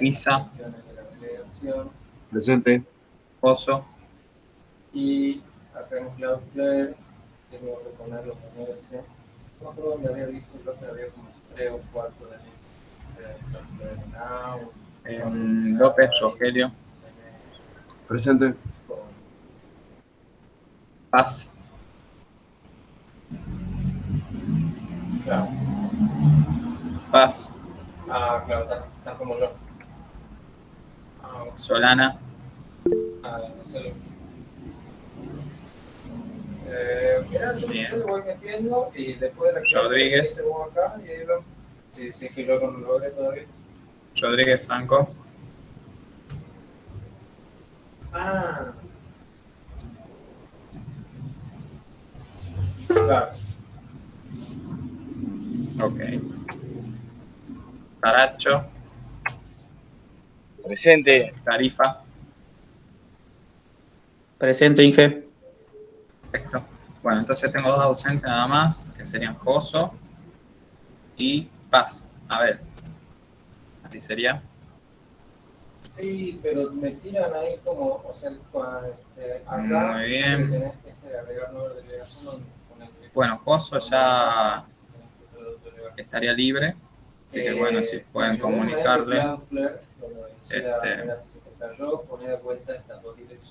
Isa, Presente. Pozo, Y acá en Cloudflare tengo que poner los MS. No me acuerdo dónde había visto, creo que había como 3 o 4 de Cloudflare Now. López, Rogelio, Presente. Paz, Claro. Paz, Ah, claro, está como yo. Solana, No sé lo mira, yo lo voy metiendo y después de la clase Rodríguez, acá y ahí lo, si es que luego no lo logré todavía. Rodríguez Franco, Ah, claro. ok. Taracho, Presente. Tarifa, Presente, Inge. perfecto. Bueno, entonces tengo dos ausentes nada más, que serían Joso y Paz. A ver, así sería. Sí, pero me tiran ahí como, o sea, acá Muy bien. tenés que agregar nueva delegación con el. Bueno, Joso ya estaría libre, así que bueno, si pueden comunicarle.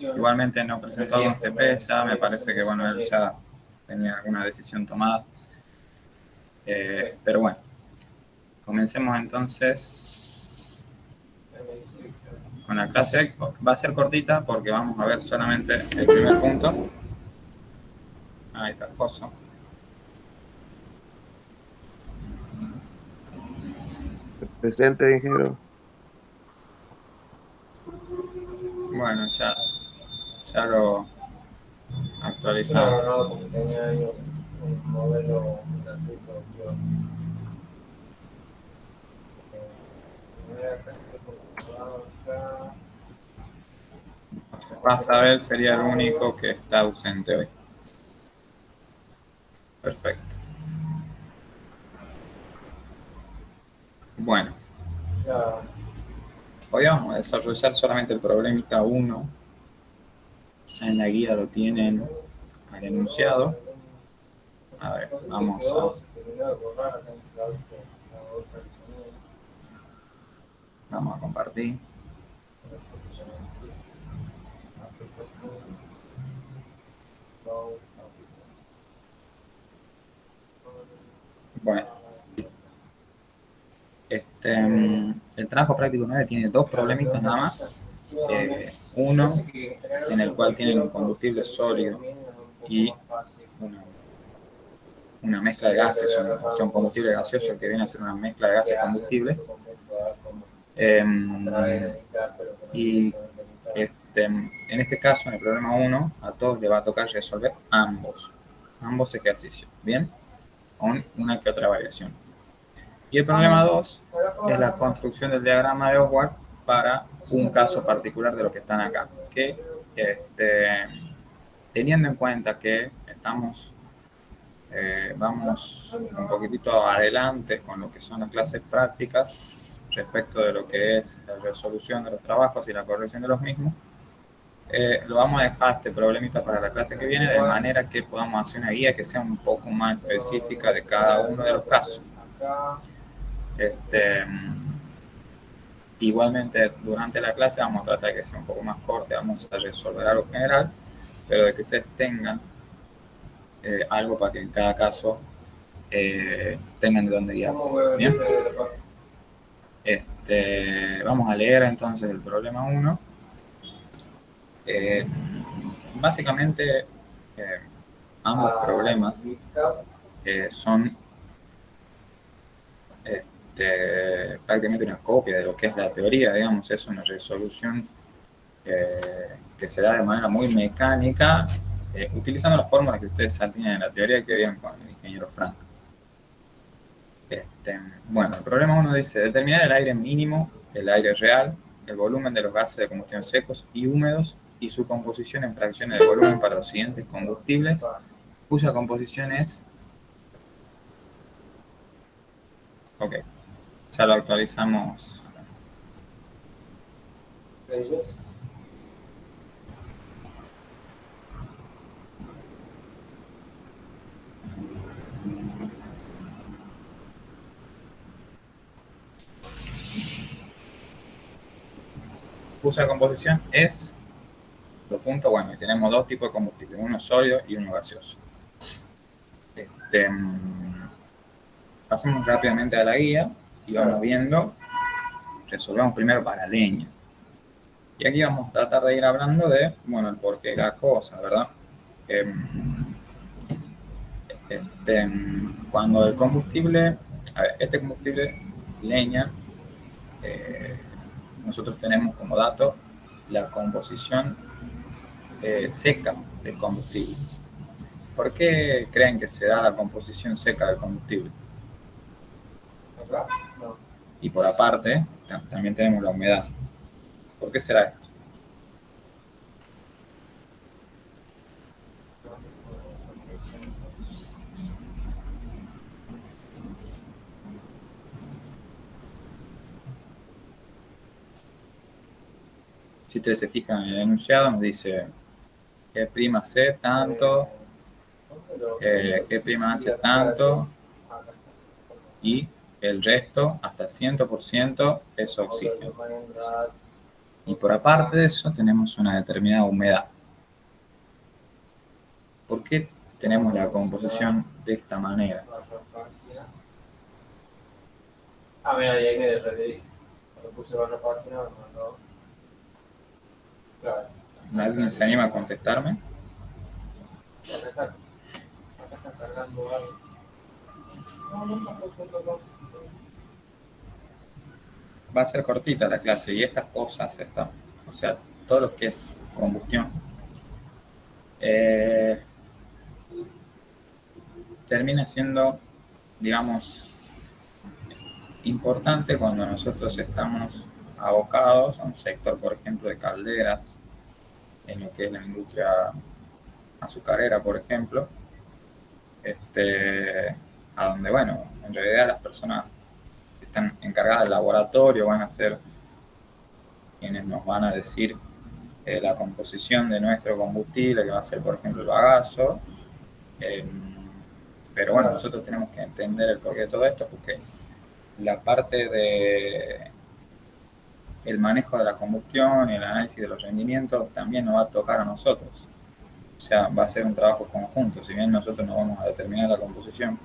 Igualmente no presentó algún TP, ya me parece que bueno, él ya tenía alguna decisión tomada. Pero bueno, comencemos entonces con la clase. Va a ser cortita porque vamos a ver solamente el primer punto. Ahí está Joso. Presente, ingeniero. Bueno, ya lo actualizamos. No, porque tenía ahí un modelo gratuito. Vas a ver, sería el único que está ausente hoy. Perfecto. Bueno. Hoy vamos a desarrollar solamente el problemita 1. Ya en la guía lo tienen al enunciado. A ver, vamos a compartir. Bueno. El trabajo práctico 9 tiene dos problemitas nada más. Uno en el cual tienen un combustible sólido y una mezcla de gases, o sea, un combustible gaseoso que viene a ser una mezcla de gases combustibles. Y en este caso, en el problema 1, a todos les va a tocar resolver ambos ejercicios, ¿bien? Con una que otra variación. Y el problema 2 es la construcción del diagrama de Oswald para un caso particular de lo que están acá, que teniendo en cuenta que vamos un poquitito adelante con lo que son las clases prácticas respecto de lo que es la resolución de los trabajos y la corrección de los mismos, lo vamos a dejar este problemita para la clase que viene, de manera que podamos hacer una guía que sea un poco más específica de cada uno de los casos. Igualmente, durante la clase vamos a tratar de que sea un poco más corta, vamos a resolver algo general, pero de que ustedes tengan algo para que en cada caso tengan de dónde guiarse. ¿Bien? Vamos a leer entonces el problema 1. Básicamente, ambos problemas son prácticamente una copia de lo que es la teoría, digamos, es una resolución que se da de manera muy mecánica, utilizando las fórmulas que ustedes ya tienen en la teoría que vieron con el ingeniero Frank. Bueno, el problema 1 dice: determinar el aire mínimo, el aire real, el volumen de los gases de combustión secos y húmedos y su composición en fracciones de volumen para los siguientes combustibles, cuya composición es... Ok, ya lo actualizamos ellos. Puse la composición es, los puntos, bueno, y tenemos dos tipos de combustible, uno sólido y uno gaseoso. Pasemos rápidamente a la guía y vamos viendo, resolvemos primero para leña. Y aquí vamos a tratar de ir hablando de, bueno, el porqué de la cosa, ¿verdad? Cuando el combustible, a ver, este combustible, leña, nosotros tenemos como dato la composición seca del combustible. ¿Por qué creen que se da la composición seca del combustible? ¿Acá? No. Y por aparte, también tenemos la humedad. ¿Por qué será esto? Si ustedes se fijan en el enunciado, nos dice G'(C) tanto, G'(H) tanto, y el resto, hasta 100%, es oxígeno. Y por aparte de eso, tenemos una determinada humedad. ¿Por qué tenemos la composición de esta manera? Ah, mira, y ahí me derretí. Cuando puse barra página, me mandó. Claro. ¿Alguien se anima a contestarme? Acá está cargando algo. No. Va a ser cortita la clase y estas cosas, o sea, todo lo que es combustión, termina siendo, digamos, importante cuando nosotros estamos abocados a un sector, por ejemplo, de calderas, en lo que es la industria azucarera, por ejemplo, a donde, bueno, en realidad las personas que están encargadas del laboratorio van a ser quienes nos van a decir la composición de nuestro combustible, que va a ser, por ejemplo, el bagazo. Pero bueno, nosotros tenemos que entender el porqué de todo esto, porque la parte de el manejo de la combustión y el análisis de los rendimientos también nos va a tocar a nosotros. O sea, va a ser un trabajo conjunto. Si bien nosotros no vamos a determinar la composición,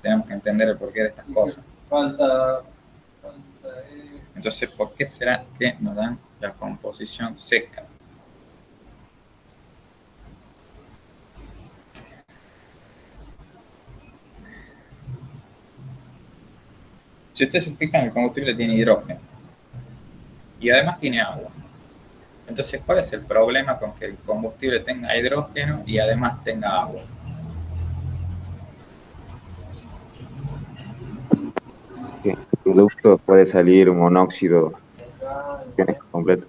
tenemos que entender el porqué de estas cosas. Entonces, ¿por qué será que nos dan la composición seca? Si ustedes se fijan, el combustible tiene hidrógeno y además tiene agua. Entonces, ¿cuál es el problema con que el combustible tenga hidrógeno y además tenga agua? Que el producto puede salir un monóxido completo.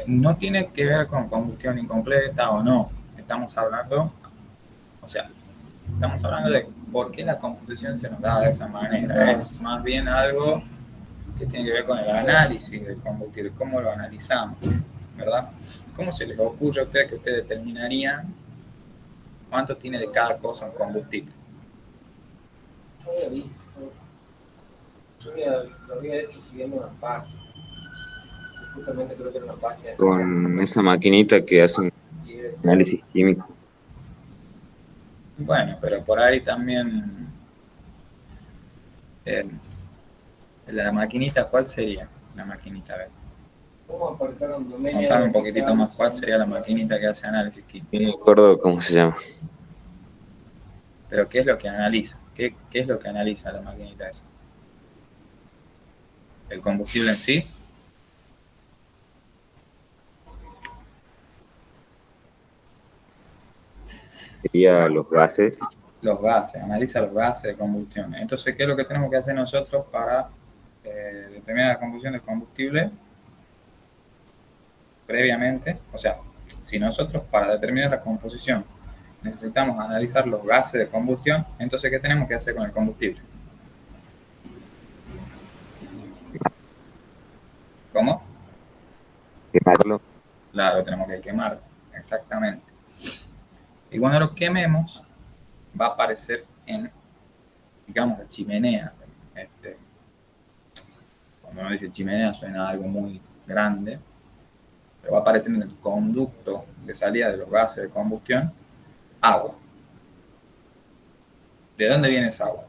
No tiene que ver con combustión incompleta o no. Estamos hablando de por qué la composición se nos da de esa manera. Es más bien algo que tiene que ver con el análisis del combustible, cómo lo analizamos, ¿verdad? ¿Cómo se les ocurre a ustedes que ustedes determinarían cuánto tiene de cada cosa un combustible? Yo lo había hecho siguiendo una página. Justamente creo que era una página. Con esa maquinita que hace análisis químico. Bueno, pero por ahí también la maquinita, ¿cuál sería la maquinita? A ver. Contame un poquitito más cuál sería la maquinita que hace análisis químico. No me acuerdo cómo se llama. Pero ¿qué es lo que analiza? ¿Qué es lo que analiza la maquinita esa? ¿El combustible en sí? Sería los gases. Los gases, analiza los gases de combustión. Entonces, ¿qué es lo que tenemos que hacer nosotros para determinar la combustión del combustible? Previamente, o sea, si nosotros para determinar la composición necesitamos analizar los gases de combustión, entonces, ¿qué tenemos que hacer con el combustible? ¿Cómo? Quemarlo. Claro, tenemos que quemar, exactamente. Y cuando lo quememos, va a aparecer en, digamos, la chimenea. Cuando uno dice chimenea suena algo muy grande, pero va a aparecer en el conducto de salida de los gases de combustión agua. ¿De dónde viene esa agua?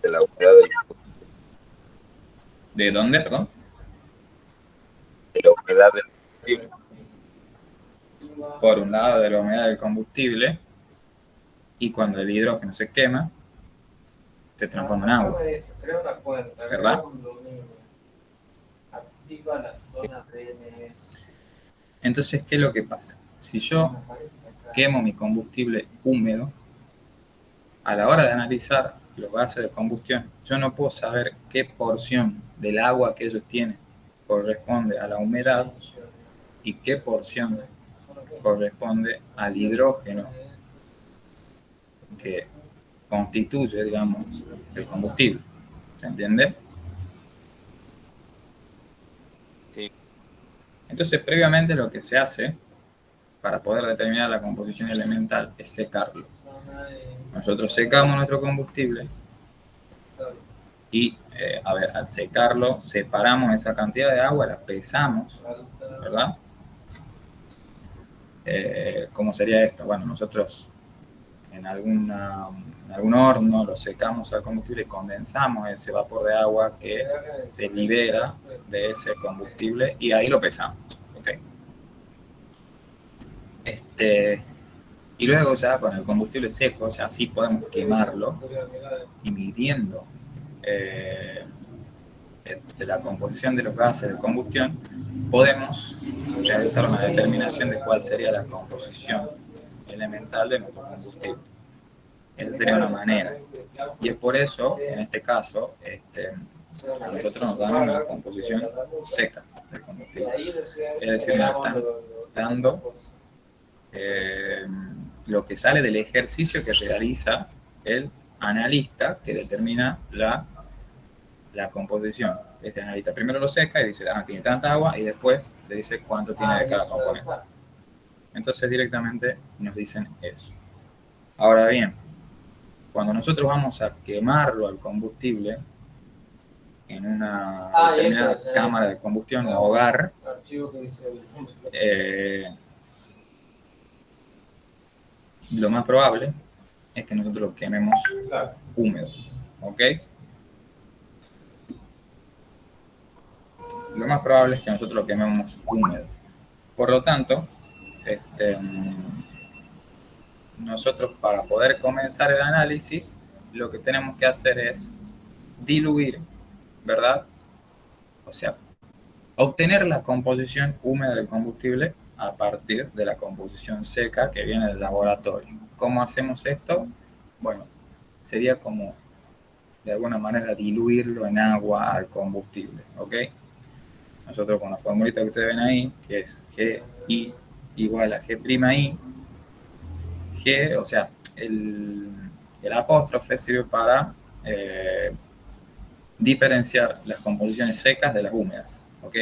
De la humedad del combustible. ¿De dónde, perdón? De la humedad del combustible. Por un lado de la humedad del combustible, y cuando el hidrógeno se quema, se transforma en agua. ¿Verdad? Activa la zona DNS. Entonces, ¿qué es lo que pasa? Si yo quemo mi combustible húmedo, a la hora de analizar los gases de combustión, yo no puedo saber qué porción del agua que ellos tienen corresponde a la humedad y qué porción corresponde al hidrógeno que constituye, digamos, el combustible. ¿Se entiende? Sí. Entonces, previamente lo que se hace para poder determinar la composición elemental es secarlo. Nosotros secamos nuestro combustible y, al secarlo, separamos esa cantidad de agua, la pesamos, ¿verdad? ¿Cómo sería esto? Bueno, nosotros en algún horno lo secamos al combustible y condensamos ese vapor de agua que se libera de ese combustible y ahí lo pesamos. ¿Okay? Y luego ya con el combustible seco, ya sí podemos quemarlo y midiendo de la composición de los gases de combustión, podemos realizar una determinación de cuál sería la composición elemental de nuestro combustible. Esa sería una manera. Y es por eso que en este caso a nosotros nos dan una composición seca del combustible. Es decir, nos están dando lo que sale del ejercicio que realiza el analista que determina la composición. Este analista primero lo seca y dice, tiene tanta agua, y después le dice cuánto tiene de cada componente. Entonces directamente nos dicen eso. Ahora bien, cuando nosotros vamos a quemarlo al combustible en una determinada cámara de combustión o hogar, lo más probable es que nosotros lo quememos húmedo, ¿ok? Lo más probable es que nosotros lo quememos húmedo. Por lo tanto, nosotros para poder comenzar el análisis, lo que tenemos que hacer es diluir, ¿verdad? O sea, obtener la composición húmeda del combustible a partir de la composición seca que viene del laboratorio. ¿Cómo hacemos esto? Bueno, sería como de alguna manera diluirlo en agua al combustible, ¿ok? Nosotros con la formulita que ustedes ven ahí, que es GI igual a G', G, o sea, el apóstrofe sirve para diferenciar las composiciones secas de las húmedas, ¿ok?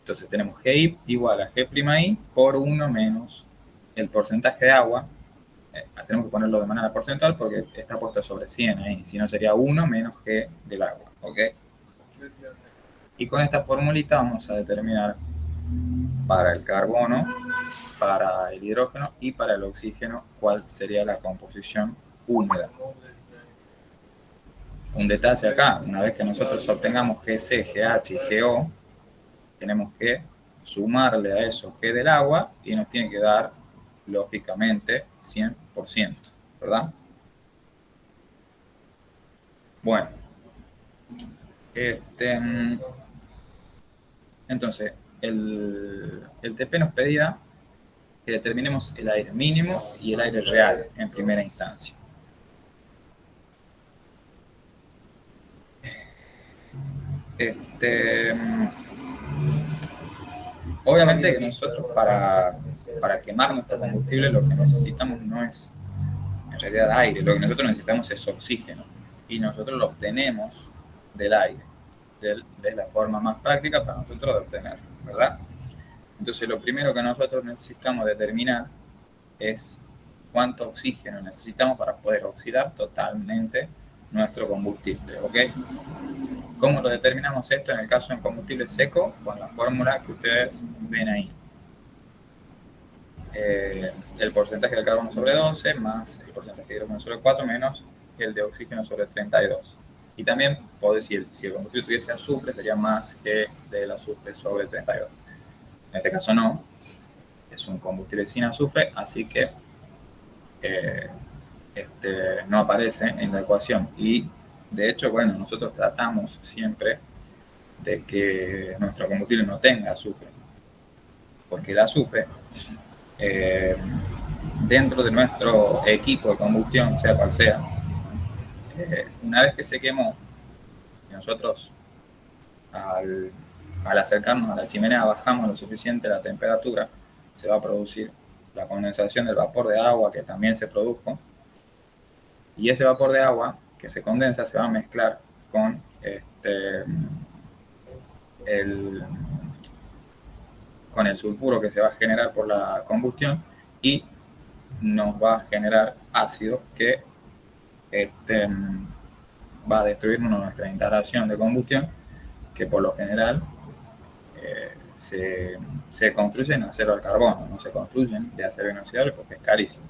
Entonces tenemos GI igual a G', por 1 menos el porcentaje de agua. Tenemos que ponerlo de manera porcentual porque está puesto sobre 100 ahí, si no sería 1 menos G del agua, ¿ok? Y con esta formulita vamos a determinar para el carbono, para el hidrógeno y para el oxígeno cuál sería la composición húmeda. Un detalle acá, una vez que nosotros obtengamos GC, GH y GO, tenemos que sumarle a eso G del agua y nos tiene que dar, lógicamente, 100%, ¿verdad? Bueno, entonces, el TP nos pedía que determinemos el aire mínimo y el aire real en primera instancia. Obviamente que nosotros para quemar nuestro combustible lo que necesitamos no es en realidad aire, lo que nosotros necesitamos es oxígeno, y nosotros lo obtenemos del aire. De la forma más práctica para nosotros de obtenerlo, ¿verdad? Entonces, lo primero que nosotros necesitamos determinar es cuánto oxígeno necesitamos para poder oxidar totalmente nuestro combustible, ¿ok? ¿Cómo lo determinamos esto en el caso de combustible seco? Con la fórmula que ustedes ven ahí. El porcentaje de carbono sobre 12 más el porcentaje de hidrógeno sobre 4 menos el de oxígeno sobre 32. Y también, si el combustible tuviese azufre, sería más que del azufre sobre 32. En este caso no, es un combustible sin azufre, así que no aparece en la ecuación. Y de hecho, bueno, nosotros tratamos siempre de que nuestro combustible no tenga azufre, porque el azufre dentro de nuestro equipo de combustión, sea cual sea, una vez que se quemó, nosotros al acercarnos a la chimenea bajamos lo suficiente la temperatura, se va a producir la condensación del vapor de agua que también se produjo, y ese vapor de agua que se condensa se va a mezclar con con el sulfuro que se va a generar por la combustión y nos va a generar ácido que va a destruir nuestra instalación de combustión, que por lo general se construyen en acero al carbono, no se construyen de acero inoxidable porque es carísimo.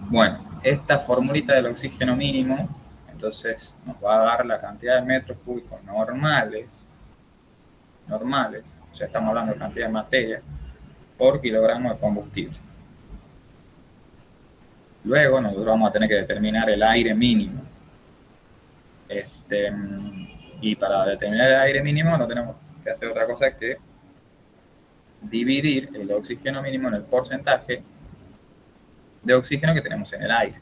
Bueno, esta formulita del oxígeno mínimo, entonces nos va a dar la cantidad de metros cúbicos normales, o sea, estamos hablando de cantidad de materia por kilogramo de combustible. Luego nosotros vamos a tener que determinar el aire mínimo. Y para determinar el aire mínimo no tenemos que hacer otra cosa que dividir el oxígeno mínimo en el porcentaje de oxígeno que tenemos en el aire,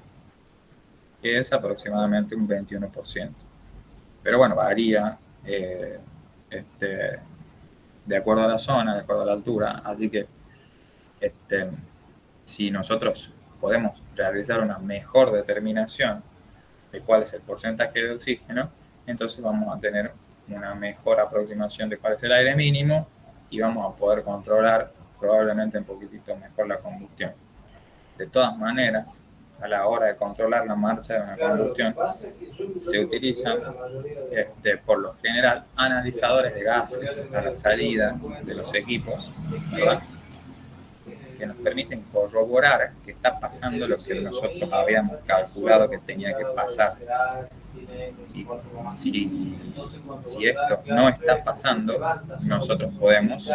que es aproximadamente un 21%. Pero bueno, varía de acuerdo a la zona, de acuerdo a la altura, así que si nosotros podemos realizar una mejor determinación de cuál es el porcentaje de oxígeno, entonces vamos a tener una mejor aproximación de cuál es el aire mínimo y vamos a poder controlar probablemente un poquitito mejor la combustión. De todas maneras, a la hora de controlar la marcha de una combustión, se utilizan por lo general analizadores de gases a la salida de los equipos, ¿verdad?, que nos permiten corroborar que está pasando lo que nosotros habíamos calculado que tenía que pasar. Si esto no está pasando, nosotros podemos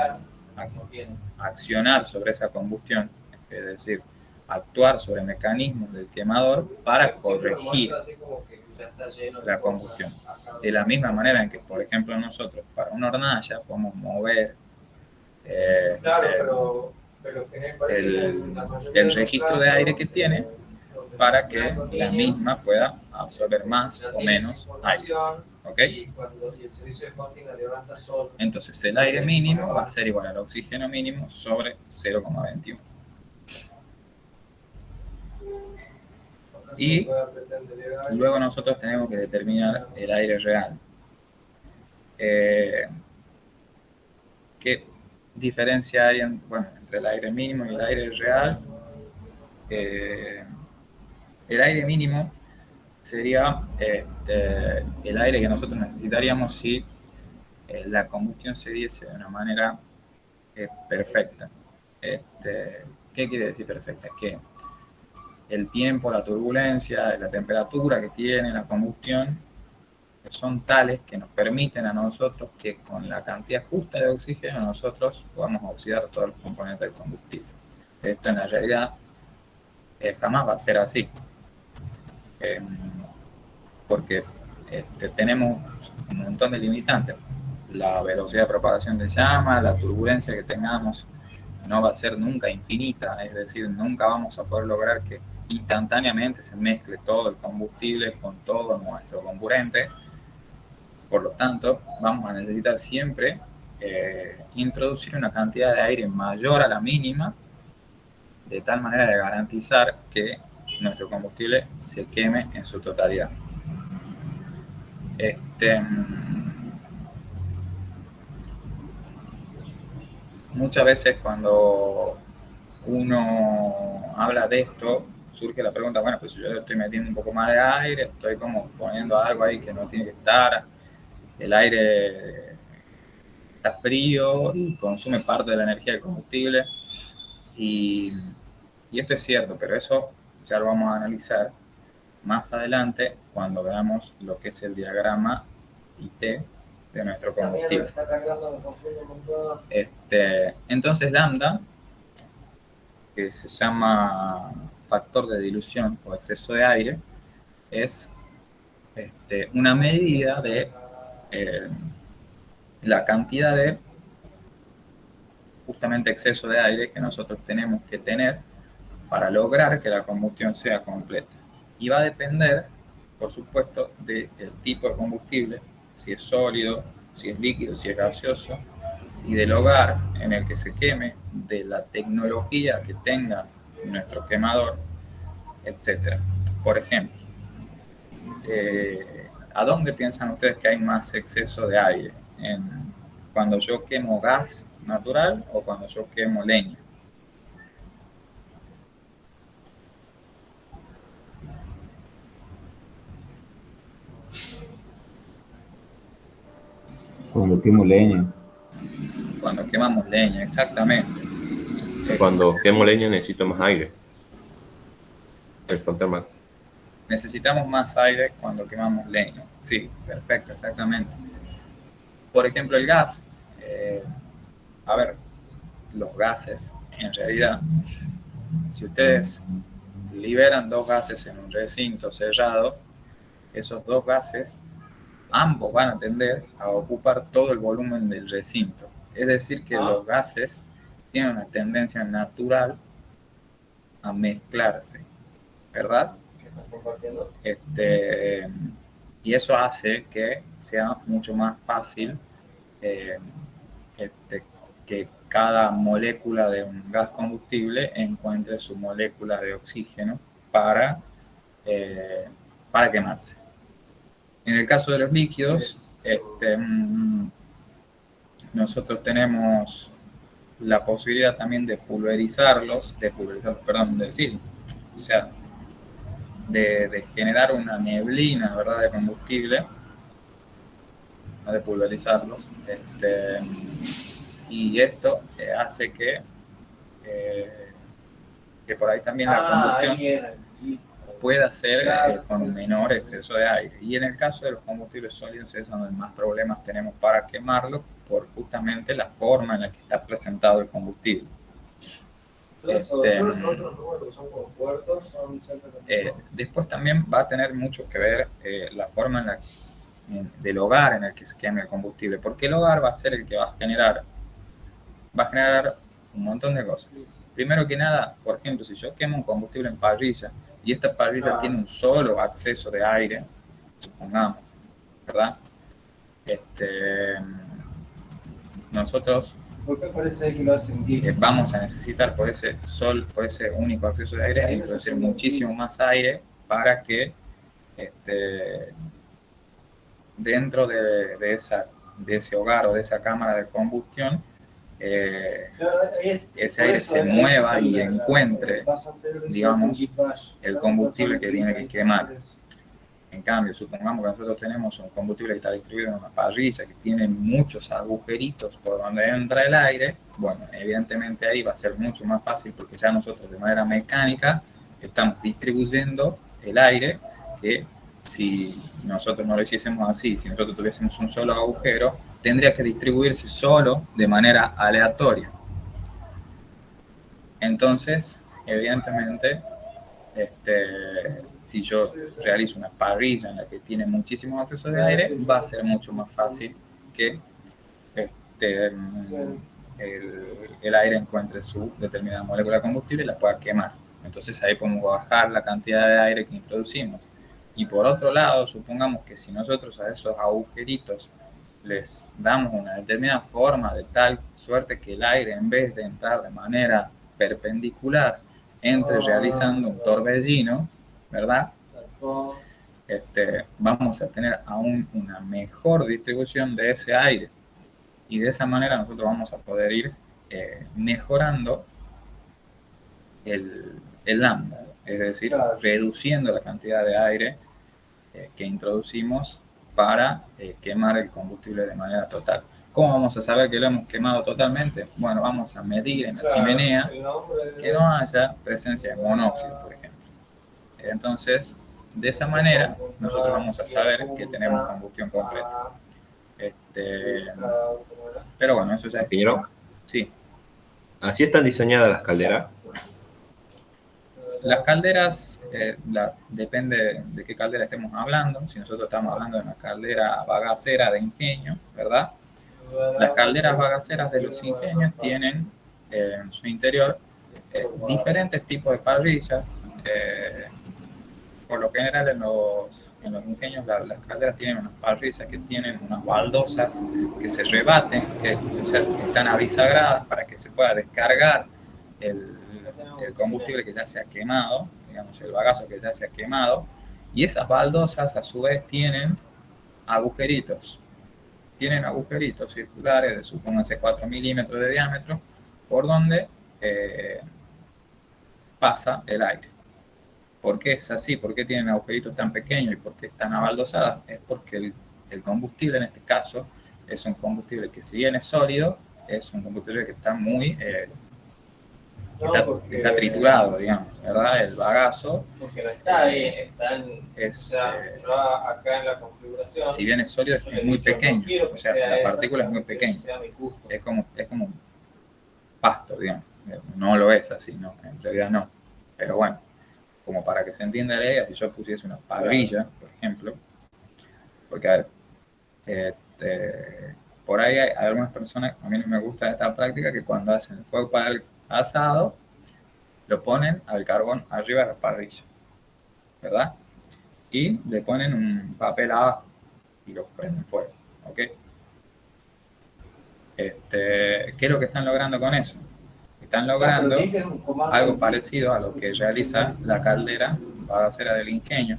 accionar sobre esa combustión, es decir, actuar sobre mecanismos del quemador para corregir la combustión. De la misma manera en que, por ejemplo, nosotros para una hornalla podemos mover el registro de aire que tiene para que la misma pueda absorber más o menos aire. ¿Ok? Entonces el aire mínimo va a ser igual al oxígeno mínimo sobre 0,21. Y luego nosotros tenemos que determinar el aire real. ¿Qué diferencia hay entre el aire mínimo y el aire real? El aire mínimo sería el aire que nosotros necesitaríamos si la combustión se diese de una manera perfecta. ¿Qué quiere decir perfecta? Que el tiempo, la turbulencia, la temperatura que tiene la combustión son tales que nos permiten a nosotros que con la cantidad justa de oxígeno nosotros podamos oxidar todos los componentes del combustible. Esto en la realidad jamás va a ser así, porque tenemos un montón de limitantes. La velocidad de propagación de llama, la turbulencia que tengamos no va a ser nunca infinita, es decir, nunca vamos a poder lograr que instantáneamente se mezcle todo el combustible con todo nuestro comburente. Por lo tanto, vamos a necesitar siempre introducir una cantidad de aire mayor a la mínima, de tal manera de garantizar que nuestro combustible se queme en su totalidad. Muchas veces cuando uno habla de esto, surge la pregunta, bueno, pues yo le estoy metiendo un poco más de aire, estoy como poniendo algo ahí que no tiene que estar, el aire está frío y consume parte de la energía del combustible, y esto es cierto, pero eso ya lo vamos a analizar más adelante cuando veamos lo que es el diagrama IT de nuestro combustible. Entonces lambda, que se llama factor de dilución o exceso de aire, es una medida de la cantidad de justamente exceso de aire que nosotros tenemos que tener para lograr que la combustión sea completa. Y va a depender, por supuesto, del tipo de combustible, si es sólido, si es líquido, si es gaseoso, y del hogar en el que se queme, de la tecnología que tenga nuestro quemador, etc. Por ejemplo, ¿a dónde piensan ustedes que hay más exceso de aire? ¿Cuando yo quemo gas natural o cuando yo quemo leña? Cuando quemo leña. Cuando quemamos leña, exactamente. Cuando quemo leña necesito más aire. El factor más. Necesitamos más aire cuando quemamos leña. Sí, perfecto, exactamente. Por ejemplo, el gas. A ver, los gases, en realidad, si ustedes liberan dos gases en un recinto cerrado, esos dos gases, ambos van a tender a ocupar todo el volumen del recinto. Es decir, que los gases tienen una tendencia natural a mezclarse, ¿verdad? Y eso hace que sea mucho más fácil que cada molécula de un gas combustible encuentre su molécula de oxígeno para quemarse. En el caso de los líquidos, nosotros tenemos la posibilidad también de pulverizarlos, o sea, de generar una neblina, ¿verdad?, de combustible, no de pulverizarlos, y esto hace que por ahí también la combustión pueda ser con un menor exceso de aire. Y en el caso de los combustibles sólidos es donde más problemas tenemos para quemarlo, por justamente la forma en la que está presentado el combustible. Después también va a tener mucho que ver la forma del hogar en el que se queme el combustible, porque el hogar va a ser el que va a generar un montón de cosas. Primero que nada, por ejemplo, si yo quemo un combustible en parrilla y esta parrilla tiene un solo acceso de aire, supongamos, ¿verdad? Nosotros vamos a necesitar por ese único acceso de aire introducir muchísimo más aire para que dentro de ese hogar o de esa cámara de combustión ese aire se mueva y encuentre, digamos, el combustible que tiene que quemar. En cambio, supongamos que nosotros tenemos un combustible que está distribuido en una parrilla que tiene muchos agujeritos por donde entra el aire. Bueno, evidentemente ahí va a ser mucho más fácil porque ya nosotros de manera mecánica estamos distribuyendo el aire, que si nosotros no lo hiciésemos así, si nosotros tuviésemos un solo agujero, tendría que distribuirse solo de manera aleatoria. Entonces, evidentemente, si yo realizo una parrilla en la que tiene muchísimos accesos de aire, va a ser mucho más fácil que el aire encuentre su determinada molécula de combustible y la pueda quemar. Entonces ahí podemos bajar la cantidad de aire que introducimos. Y por otro lado, supongamos que si nosotros a esos agujeritos les damos una determinada forma de tal suerte que el aire, en vez de entrar de manera perpendicular, entre realizando un torbellino, ¿verdad? vamos a tener aún una mejor distribución de ese aire. Y de esa manera nosotros vamos a poder ir mejorando el lambda, es decir, reduciendo la cantidad de aire que introducimos para quemar el combustible de manera total. ¿Cómo vamos a saber que lo hemos quemado totalmente? Bueno, vamos a medir en la chimenea que no haya presencia de monóxido, por ejemplo. Entonces, de esa manera, nosotros vamos a saber que tenemos combustión completa. Pero bueno, eso ya es... Ingeniero, Sí. ¿así están diseñadas las calderas? Las calderas, depende de qué caldera estemos hablando. Si nosotros estamos hablando de una caldera bagacera de ingenio, ¿verdad? Las calderas bagaceras de los ingenios tienen en su interior diferentes tipos de parrillas. Por lo general en los ingenios las calderas tienen unas parrillas que tienen unas baldosas que se rebaten, que están abisagradas para que se pueda descargar el combustible que ya se ha quemado, digamos el bagazo que ya se ha quemado, y esas baldosas a su vez tienen agujeritos circulares de, supónganse, 4 milímetros de diámetro, por donde pasa el aire. ¿Por qué es así? ¿Por qué tienen agujeritos tan pequeños y por qué están abaldosadas? Es porque el combustible en este caso es un combustible que, si bien es sólido, es un combustible que está muy... está triturado, digamos, ¿verdad? El bagazo. Porque no está ahí, está en, yo acá en la configuración. Si bien es sólido, es muy pequeño. O sea, la partícula es muy pequeña. Es como un pasto, digamos. No lo es así, no, en realidad no. Pero bueno, como para que se entienda la idea, si yo pusiese una parrilla, por ejemplo, porque a ver, por ahí hay algunas personas, a mí no me gusta esta práctica, que cuando hacen el fuego para el asado, lo ponen al carbón arriba de la parrilla, ¿verdad? Y le ponen un papel abajo y lo prenden fuego, ¿ok? ¿Qué es lo que están logrando con eso? Están logrando algo parecido a lo que realiza la caldera bagacera del ingenio,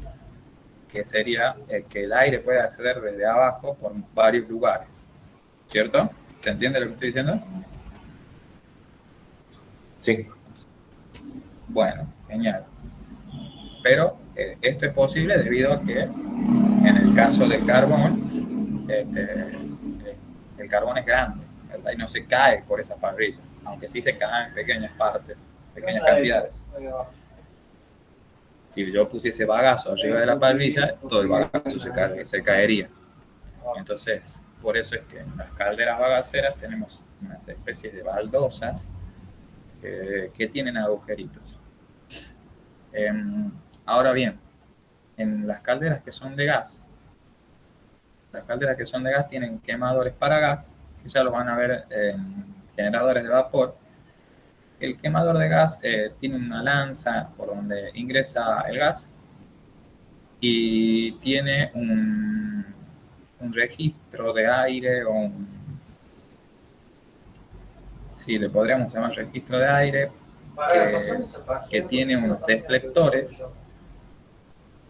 que sería que el aire puede acceder desde abajo por varios lugares, ¿cierto? ¿Se entiende lo que estoy diciendo? Sí. Bueno, genial. Pero esto es posible debido a que en el caso del carbón, el carbón es grande, ¿verdad? Y no se cae por esa parrilla, aunque sí se cae en pequeñas partes, pequeñas cantidades. Si yo pusiese bagazo arriba de la parrilla, todo el bagazo se caería. Entonces, por eso es que en las calderas bagaceras tenemos unas especies de baldosas que tienen agujeritos. Ahora bien, en las calderas que son de gas, tienen quemadores para gas, que ya los van a ver en generadores de vapor. El quemador de gas tiene una lanza por donde ingresa el gas y tiene un registro de aire, o sí, le podríamos llamar registro de aire, que tiene unos deflectores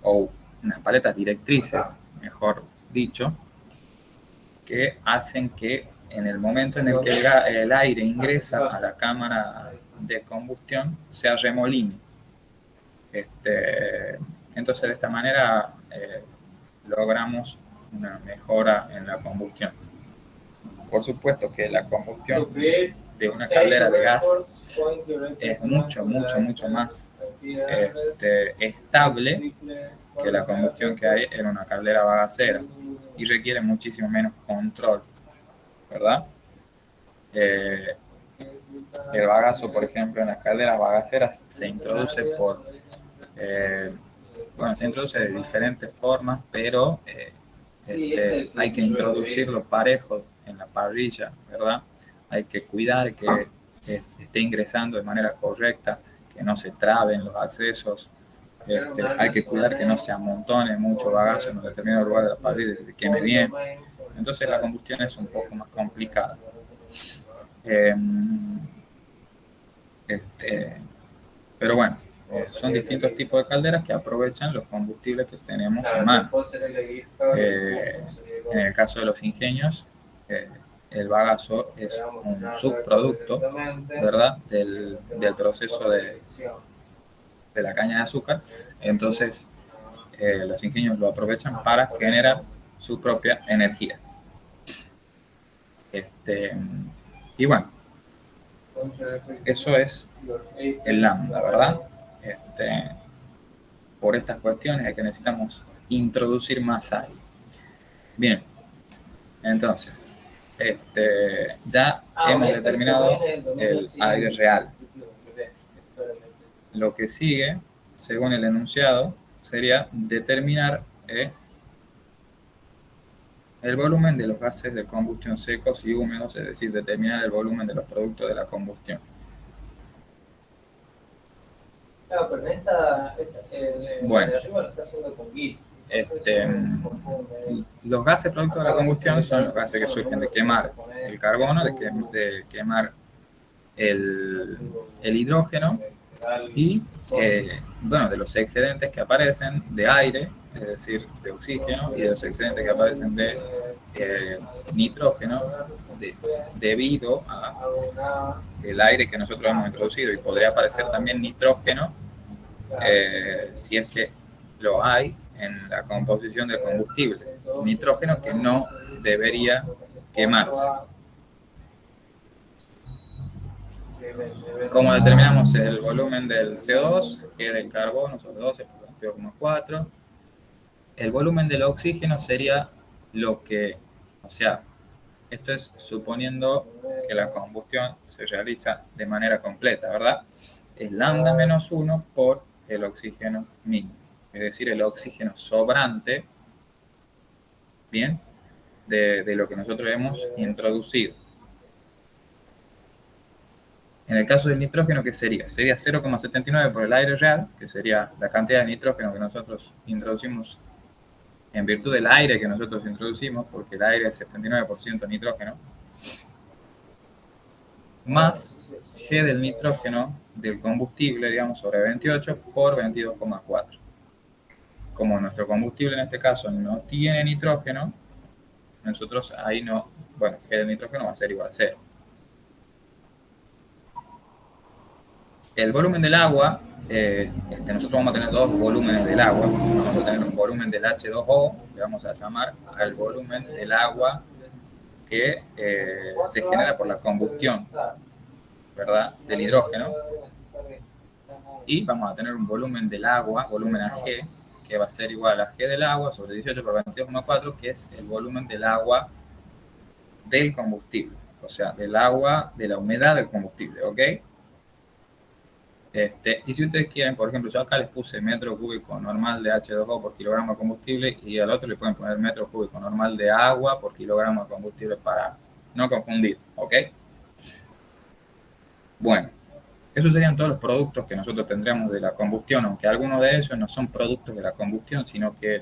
o unas paletas directrices, mejor dicho, que hacen que en el momento en el que el aire ingresa a la cámara de combustión se arremoline. Entonces, de esta manera logramos una mejora en la combustión. Por supuesto que la combustión de una caldera de gas es mucho más estable que la combustión que hay en una caldera bagacera y requiere muchísimo menos control, ¿verdad? El bagazo, por ejemplo, en las calderas bagaceras se introduce se introduce de diferentes formas, pero hay que introducirlo parejo en la parrilla, ¿verdad? Hay que cuidar que esté ingresando de manera correcta, que no se traben los accesos. Hay que cuidar que no se amontone mucho bagazo en un determinado lugar de la parrilla, que se queme bien. Entonces la combustión es un poco más complicada. Pero bueno, son distintos tipos de calderas que aprovechan los combustibles que tenemos en mano. En el caso de los ingenios, el bagazo es un subproducto, ¿verdad?, del proceso de la caña de azúcar. Entonces, los ingenios lo aprovechan para generar su propia energía. Y bueno, eso es el lambda, ¿verdad? Por estas cuestiones de que necesitamos introducir más aire. Bien, entonces, ya hemos determinado el aire real. Lo que sigue, según el enunciado, sería determinar el volumen de los gases de combustión secos y húmedos, es decir, determinar el volumen de los productos de la combustión. Claro, pero en esta bueno, de arriba lo está haciendo con Git. Los gases productos de la combustión son los gases que surgen de quemar el carbono, de quemar el hidrógeno y bueno, de los excedentes que aparecen de aire, es decir, de oxígeno, y de los excedentes que aparecen de nitrógeno debido a el aire que nosotros hemos introducido, y podría aparecer también nitrógeno si es que lo hay en la composición del combustible, nitrógeno que no debería quemarse. ¿Cómo determinamos el volumen del CO2? G del carbono sobre 12 por 22,4. El volumen del oxígeno sería lo que, o sea, esto es suponiendo que la combustión se realiza de manera completa, ¿verdad? Es lambda menos 1 por el oxígeno mínimo, es decir, el oxígeno sobrante, bien, de lo que nosotros hemos introducido. En el caso del nitrógeno, ¿qué sería? Sería 0,79 por el aire real, que sería la cantidad de nitrógeno que nosotros introducimos en virtud del aire que nosotros introducimos, porque el aire es 79% nitrógeno, más G del nitrógeno del combustible, digamos, sobre 28 por 22,4. Como nuestro combustible en este caso no tiene nitrógeno, nosotros ahí no, bueno, G del nitrógeno va a ser igual a 0. El volumen del agua, nosotros vamos a tener dos volúmenes del agua. Vamos a tener un volumen del H2O, que vamos a llamar al volumen del agua que se genera por la combustión, ¿verdad?, del hidrógeno. Y vamos a tener un volumen del agua, volumen AG, que va a ser igual a G del agua sobre 18 por 22,4, que es el volumen del agua del combustible, o sea, del agua, de la humedad del combustible, ¿ok? Y si ustedes quieren, por ejemplo, yo acá les puse metro cúbico normal de H2O por kilogramo de combustible, y al otro le pueden poner metro cúbico normal de agua por kilogramo de combustible para no confundir, ¿ok? Bueno, esos serían todos los productos que nosotros tendríamos de la combustión, aunque algunos de ellos no son productos de la combustión, sino que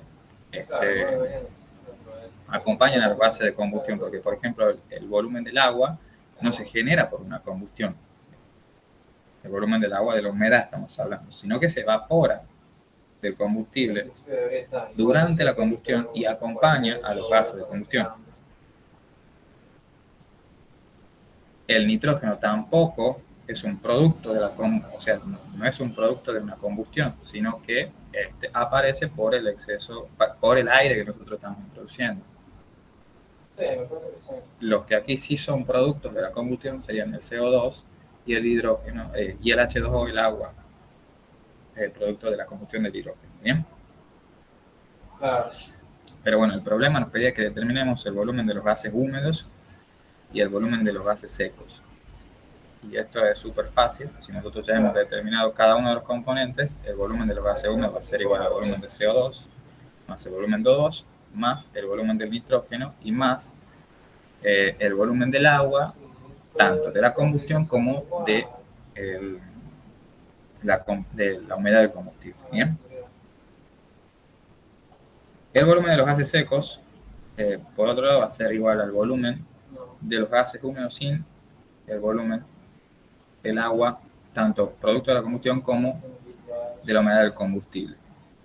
acompañan a los gases de combustión, porque, por ejemplo, el volumen del agua no se genera por una combustión. El volumen del agua, de la humedad estamos hablando, sino que se evapora del combustible durante la combustión y acompaña a los gases de combustión. El nitrógeno tampoco es un producto de la o sea, no es un producto de una combustión, sino que aparece por el exceso, por el aire que nosotros estamos introduciendo. Los que aquí sí son productos de la combustión serían el CO2 y el hidrógeno, y el H2O, el agua, el producto de la combustión del hidrógeno, ¿bien? Claro. Pero bueno, el problema nos pedía que determinemos el volumen de los gases húmedos y el volumen de los gases secos. Y esto es súper fácil. Si nosotros ya hemos determinado cada uno de los componentes, el volumen de los gases húmedos va a ser igual al volumen de CO2, más el volumen de O2, más el volumen del nitrógeno y más el volumen del agua, tanto de la combustión como de la humedad del combustible. ¿Bien? El volumen de los gases secos, por otro lado, va a ser igual al volumen de los gases húmedos sin el volumen del agua, tanto producto de la combustión como de la humedad del combustible.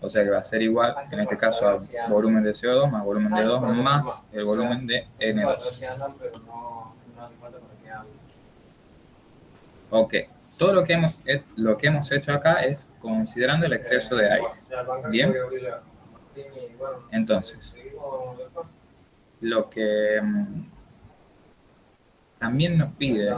O sea que va a ser igual, en este caso, al volumen de CO2 más volumen de 2 más el volumen de N2. Ok, todo lo que hemos hecho acá es considerando el exceso de aire. Bien, entonces, lo que también nos pide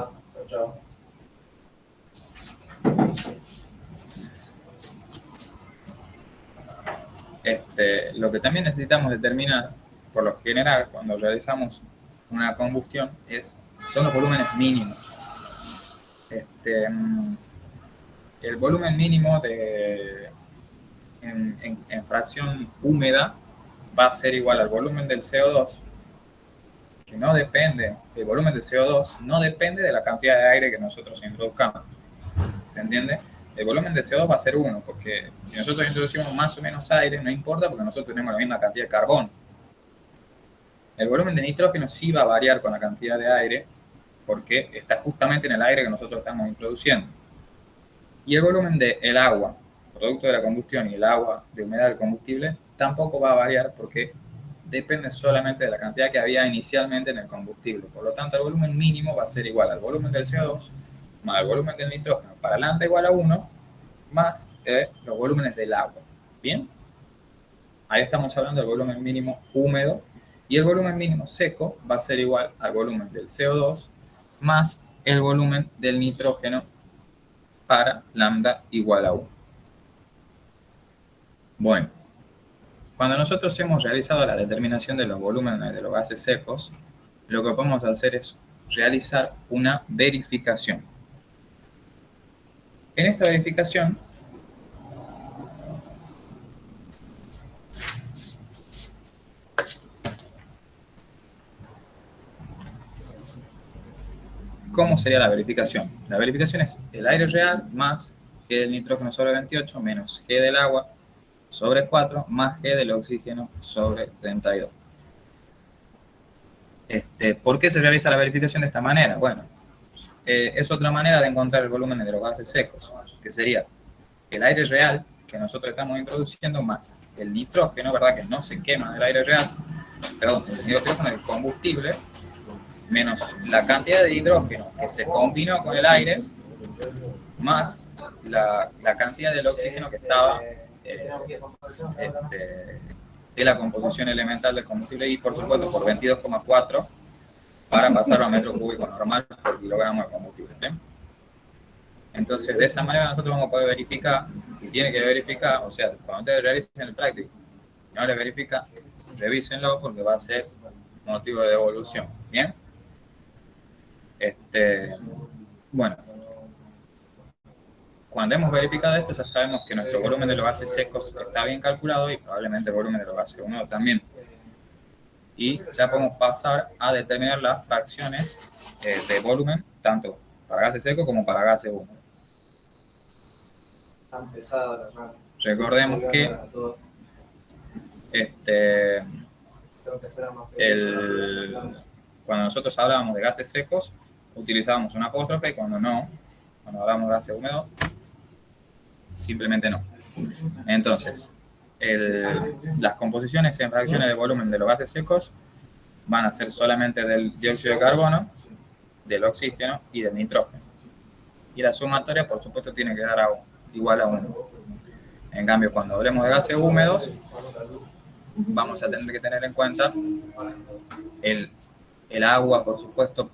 lo que también necesitamos determinar, por lo general, cuando realizamos una combustión, son los volúmenes mínimos. El volumen mínimo en fracción húmeda va a ser igual al volumen del CO2, que no depende, el volumen del CO2 no depende de la cantidad de aire que nosotros introduzcamos. ¿Se entiende? El volumen de CO2 va a ser 1, porque si nosotros introducimos más o menos aire, no importa, porque nosotros tenemos la misma cantidad de carbono. El volumen de nitrógeno sí va a variar con la cantidad de aire, porque está justamente en el aire que nosotros estamos introduciendo. Y el volumen del agua, producto de la combustión, y el agua de humedad del combustible, tampoco va a variar, porque depende solamente de la cantidad que había inicialmente en el combustible. Por lo tanto, el volumen mínimo va a ser igual al volumen del CO2 más el volumen del nitrógeno para lambda igual a 1 más los volúmenes del agua. ¿Bien? Ahí estamos hablando del volumen mínimo húmedo, y el volumen mínimo seco va a ser igual al volumen del CO2 más el volumen del nitrógeno para lambda igual a 1. Bueno, cuando nosotros hemos realizado la determinación de los volúmenes de los gases secos, lo que podemos hacer es realizar una verificación. En esta verificación, ¿cómo sería la verificación? La verificación es el aire real más G del nitrógeno sobre 28 menos G del agua sobre 4 más G del oxígeno sobre 32. ¿Por qué se realiza la verificación de esta manera? Bueno, es otra manera de encontrar el volumen de los gases secos, que sería el aire real que nosotros estamos introduciendo más el nitrógeno, ¿verdad? Que no se quema del aire real, perdón, el nitrógeno del combustible, menos la cantidad de hidrógeno que se combinó con el aire, más la cantidad del oxígeno que estaba de la composición elemental del combustible, y por supuesto por 22,4 para pasarlo a metro cúbico normal por kilogramo de combustible. ¿Bien? Entonces, de esa manera nosotros vamos a poder verificar, y tiene que verificar, o sea, cuando ustedes realicen el práctico, no le verifica, revísenlo porque va a ser motivo de devolución. ¿Bien? Bueno, cuando hemos verificado esto, ya sabemos que nuestro volumen de los gases secos está bien calculado, y probablemente el volumen de los gases húmedos también. Y ya podemos pasar a determinar las fracciones de volumen, tanto para gases secos como para gases húmedos. Recordemos que cuando nosotros hablábamos de gases secos, utilizábamos un apóstrofe, y cuando hablamos de gases húmedos, simplemente no. Entonces, las composiciones en fracciones de volumen de los gases secos van a ser solamente del dióxido de carbono, del oxígeno y del nitrógeno. Y la sumatoria, por supuesto, tiene que dar igual a 1. En cambio, cuando hablemos de gases húmedos, vamos a tener que tener en cuenta el agua, por supuesto,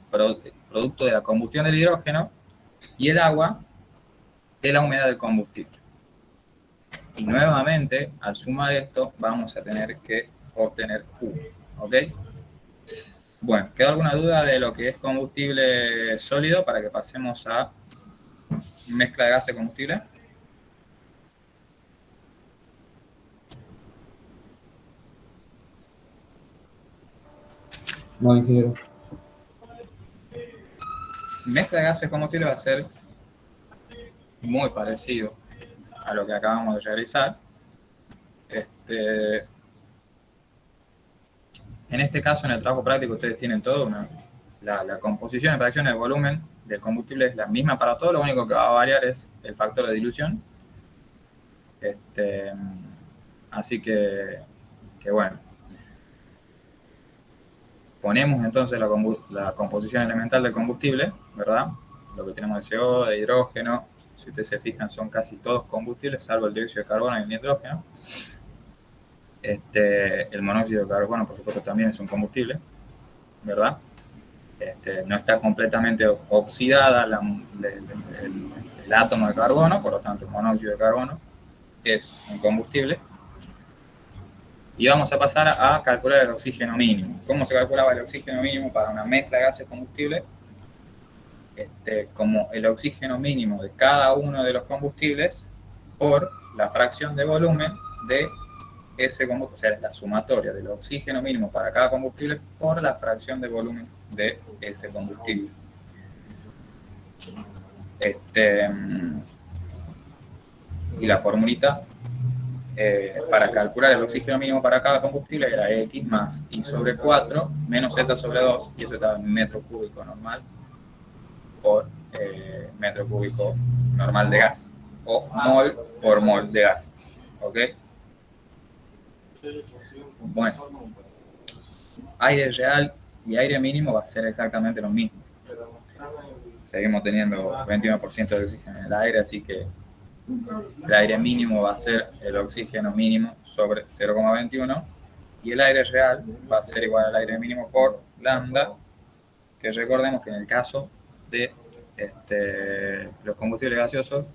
producto de la combustión del hidrógeno, y el agua de la humedad del combustible. Y nuevamente, al sumar esto, vamos a tener que obtener 1. ¿Ok? Bueno, ¿queda alguna duda de lo que es combustible sólido para que pasemos a mezcla de gases y combustible? No, ingeniero. Mezcla de gases y combustible va a ser muy parecido a lo que acabamos de realizar. En este caso, en el trabajo práctico, ustedes tienen todo. La composición en fracciones de volumen del combustible es la misma para todos. Lo único que va a variar es el factor de dilución, Así que bueno. Ponemos entonces la composición elemental del combustible, ¿verdad? Lo que tenemos de CO, de hidrógeno. Si ustedes se fijan, son casi todos combustibles, salvo el dióxido de carbono y el nitrógeno. El monóxido de carbono, por supuesto, también es un combustible, ¿verdad? No está completamente oxidada el átomo de carbono, por lo tanto, el monóxido de carbono es un combustible. Y vamos a pasar a calcular el oxígeno mínimo. ¿Cómo se calculaba el oxígeno mínimo para una mezcla de gases combustibles? Como el oxígeno mínimo de cada uno de los combustibles por la fracción de volumen de ese combustible, o sea, es la sumatoria del oxígeno mínimo para cada combustible por la fracción de volumen de ese combustible. Y la formulita para calcular el oxígeno mínimo para cada combustible era X más I sobre 4 menos Z sobre 2, y eso estaba en metro cúbico normal por metro cúbico normal de gas, o mol por mol de gas. ¿Ok? Bueno, aire real y aire mínimo va a ser exactamente lo mismo. Seguimos teniendo 21% de oxígeno en el aire, así que el aire mínimo va a ser el oxígeno mínimo sobre 0,21 y el aire real va a ser igual al aire mínimo por lambda, que recordemos que en el caso de los combustibles gaseosos,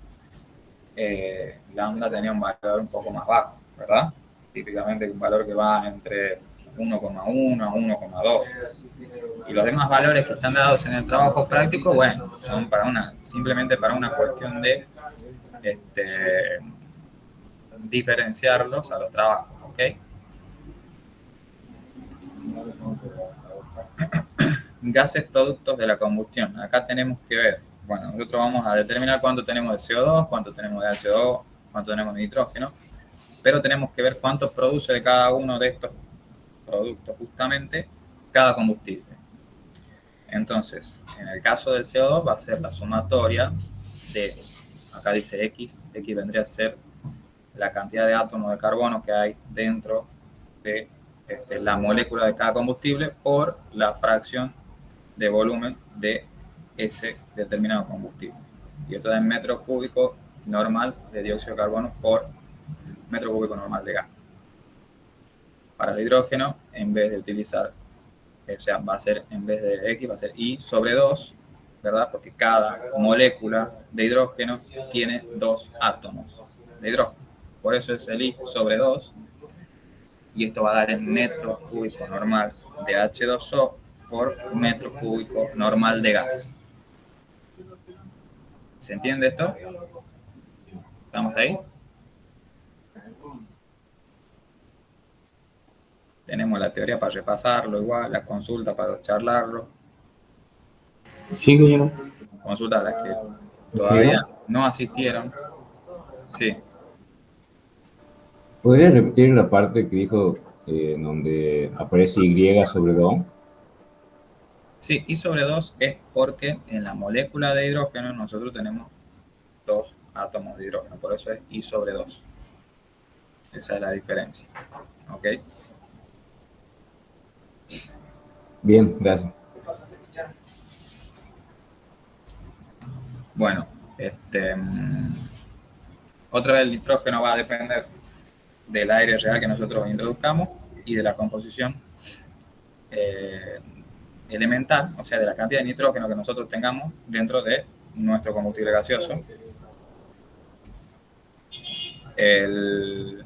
lambda tenía un valor un poco más bajo, ¿verdad? Típicamente un valor que va entre 1,1 a 1,2. Y los demás valores que están dados en el trabajo práctico, bueno, son simplemente para una cuestión de diferenciarlos a los trabajos, ¿ok? Gases productos de la combustión. Acá tenemos que ver, bueno, nosotros vamos a determinar cuánto tenemos de CO2, cuánto tenemos de H2O, cuánto tenemos de nitrógeno, pero tenemos que ver cuánto produce de cada uno de estos productos justamente cada combustible. Entonces, en el caso del CO2 va a ser la sumatoria de, acá dice X vendría a ser la cantidad de átomos de carbono que hay dentro de la molécula de cada combustible por la fracción de volumen de ese determinado combustible. Y esto es en metro cúbico normal de dióxido de carbono por metro cúbico normal de gas. Para el hidrógeno, en vez de utilizar, o sea, va a ser, en vez de X, va a ser I sobre 2, ¿verdad? Porque cada molécula de hidrógeno tiene 2 átomos de hidrógeno. Por eso es el I sobre 2. Y esto va a dar en metro cúbico normal de H2O por metro cúbico normal de gas. ¿Se entiende esto? ¿Estamos ahí? Tenemos la teoría para repasarlo igual, la consulta para charlarlo. Sí, compañero. Consulta a las que todavía no asistieron. Sí. ¿Podría repetir la parte que dijo donde aparece Y sobre 2? Sí, I sobre 2 es porque en la molécula de hidrógeno nosotros tenemos 2 átomos de hidrógeno, por eso es I sobre 2. Esa es la diferencia. ¿Ok? Bien, gracias. Bueno, otra vez el nitrógeno va a depender del aire real que nosotros introduzcamos y de la composición elemental, o sea, de la cantidad de nitrógeno que nosotros tengamos dentro de nuestro combustible gaseoso. El